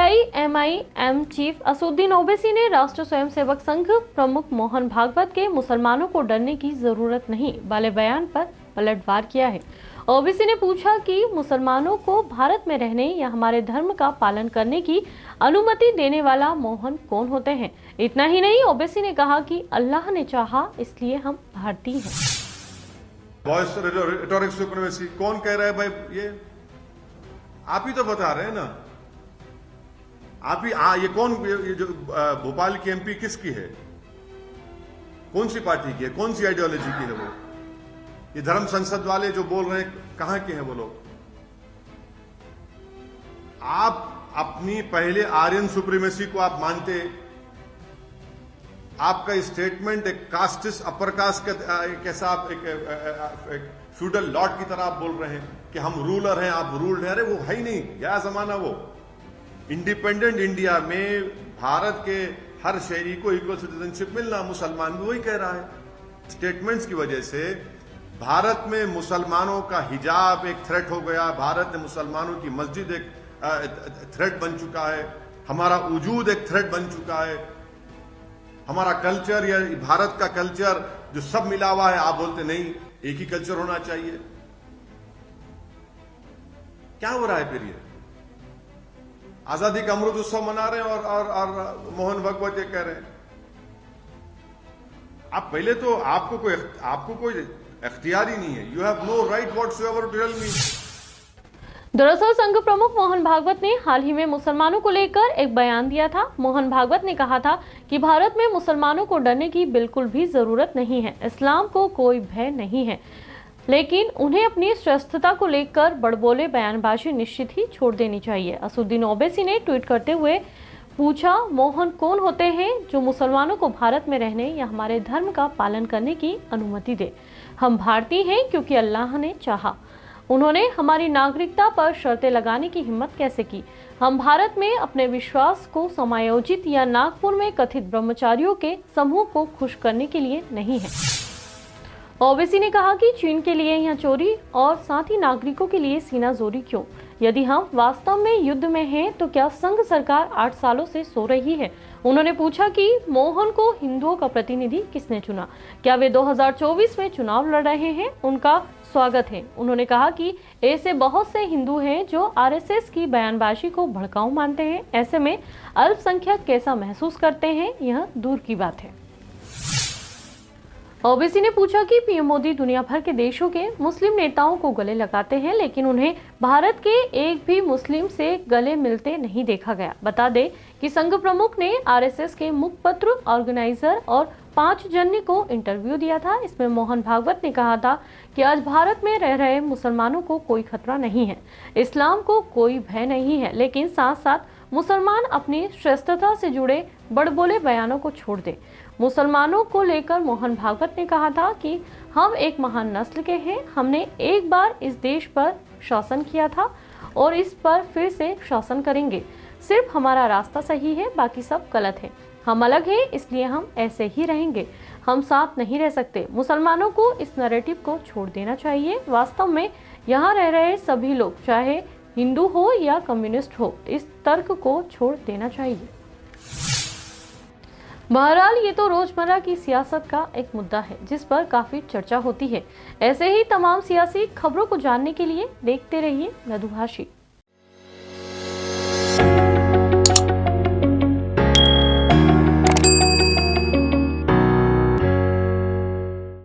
AIMIM chief Asaduddin Owaisi ने राष्ट्र स्वयंसेवक संघ प्रमुख मोहन भागवत के मुसलमानों को डरने की जरूरत नहीं वाले बयान पर पलटवार किया है। ओवैसी ने पूछा कि मुसलमानों को भारत में रहने या हमारे धर्म का पालन करने की अनुमति देने वाला मोहन कौन होते हैं। इतना ही नहीं, ओवैसी ने कहा कि अल्लाह ने चाहा इसलिए हम भारतीय हैं। वॉइस रिटोरिक सुप्रीमेसी कौन कह रहा है भाई? ये आप ही तो बता रहे हैं ना। आप ही ये कौन, ये जो भोपाल की एमपी किसकी है? कौन सी पार्टी की है? कौन सी आइडियोलॉजी की है वो? ये धर्म संसद वाले जो बोल रहे हैं, कहां के हैं वो लोग? आप अपनी पहले आर्यन सुप्रीमेसी को आप मानते, आपका स्टेटमेंट एक कास्टिस अपर कास्ट का कैसा आप एक फ्यूडल लॉर्ड की तरह आप बोल रहे हैं कि हम रूलर हैं, आप रूल्ड हैं। अरे वो है ही नहीं, क्या जमाना वो। इंडिपेंडेंट इंडिया में भारत के हर शहरी को इक्वल सिटीजनशिप मिलना, मुसलमान भी वही कह रहा है। स्टेटमेंट्स की वजह से भारत में मुसलमानों का हिजाब एक थ्रेट हो गया, भारत में मुसलमानों की मस्जिद एक थ्रेट बन चुका है, हमारा वजूद एक थ्रेट बन चुका है, हमारा कल्चर या भारत का कल्चर जो सब मिला हुआ है, आप बोलते नहीं एक ही कल्चर होना चाहिए। क्या हो रहा है फिर? ये आजादी का अमृत उत्सव मना रहे हैं और मोहन भागवत ये कह रहे हैं। आप पहले तो आपको कोई इख्तियार ही नहीं है। You have no right whatsoever to tell me. दरअसल संघ प्रमुख मोहन भागवत ने हाल ही में मुसलमानों को लेकर एक बयान दिया था। मोहन भागवत ने कहा था कि भारत में मुसलमानों को डरने की बिल्कुल भी जरूरत नहीं है, इस्लाम को कोई भय नहीं है, लेकिन उन्हें अपनी श्रेष्ठता को लेकर बड़बोले बयानबाजी निश्चित ही छोड़ देनी चाहिए। असदुद्दीन ओवैसी ने ट्वीट करते हुए पूछा, मोहन कौन होते हैं जो मुसलमानों को भारत में रहने या हमारे धर्म का पालन करने की अनुमति दे? हम भारतीय हैं क्योंकि अल्लाह ने चाहा। उन्होंने हमारी नागरिकता पर शर्तें लगाने की हिम्मत कैसे की? हम भारत में अपने विश्वास को समायोजित या नागपुर में कथित ब्रह्मचारियों के समूह को खुश करने के लिए नहीं है। ओवैसी ने कहा कि चीन के लिए यहाँ चोरी और साथ ही नागरिकों के लिए सीना जोरी क्यों? यदि हम वास्तव में युद्ध में हैं तो क्या संघ सरकार 8 सालों से सो रही है? उन्होंने पूछा कि मोहन को हिंदुओं का प्रतिनिधि किसने चुना? क्या वे 2024 में चुनाव लड़ रहे हैं? उनका स्वागत है। उन्होंने कहा कि ऐसे बहुत से हिंदू हैं जो आरएसएस की बयानबाजी को भड़काऊ मानते हैं। ऐसे में अल्पसंख्यक कैसा महसूस करते हैं, यह दूर की बात है। ओवैसी ने पूछा कि पीएम मोदी दुनिया भर के देशों के मुस्लिम नेताओं को गले लगाते हैं, लेकिन उन्हें भारत के एक भी मुस्लिम से गले मिलते नहीं देखा गया। बता दें कि संघ प्रमुख ने आरएसएस के मुखपत्र, ऑर्गेनाइजर और 5 जन को इंटरव्यू दिया था। इसमें मोहन भागवत ने कहा था कि आज भारत में रह रहे मुसलमानों को कोई खतरा नहीं है, इस्लाम को कोई भय नहीं है, लेकिन साथ साथ मुसलमान अपनी श्रेष्ठता से जुड़े बड़बोले बयानों को छोड़ दे। मुसलमानों को लेकर मोहन भागवत ने कहा था कि हम एक महान नस्ल के हैं, हमने एक बार इस देश पर शासन किया था और इस पर फिर से शासन करेंगे। सिर्फ हमारा रास्ता सही है, बाकी सब गलत है। हम अलग हैं, इसलिए हम ऐसे ही रहेंगे, हम साथ नहीं रह सकते। मुसलमानों को इस नैरेटिव को छोड़ देना चाहिए। वास्तव में यहाँ रह रहे सभी लोग, चाहे हिंदू हो या कम्युनिस्ट हो, इस तर्क को छोड़ देना चाहिए। बहरहाल ये तो रोजमर्रा की सियासत का एक मुद्दा है जिस पर काफी चर्चा होती है। ऐसे ही तमाम सियासी खबरों को जानने के लिए देखते रहिए मृदुभाषी।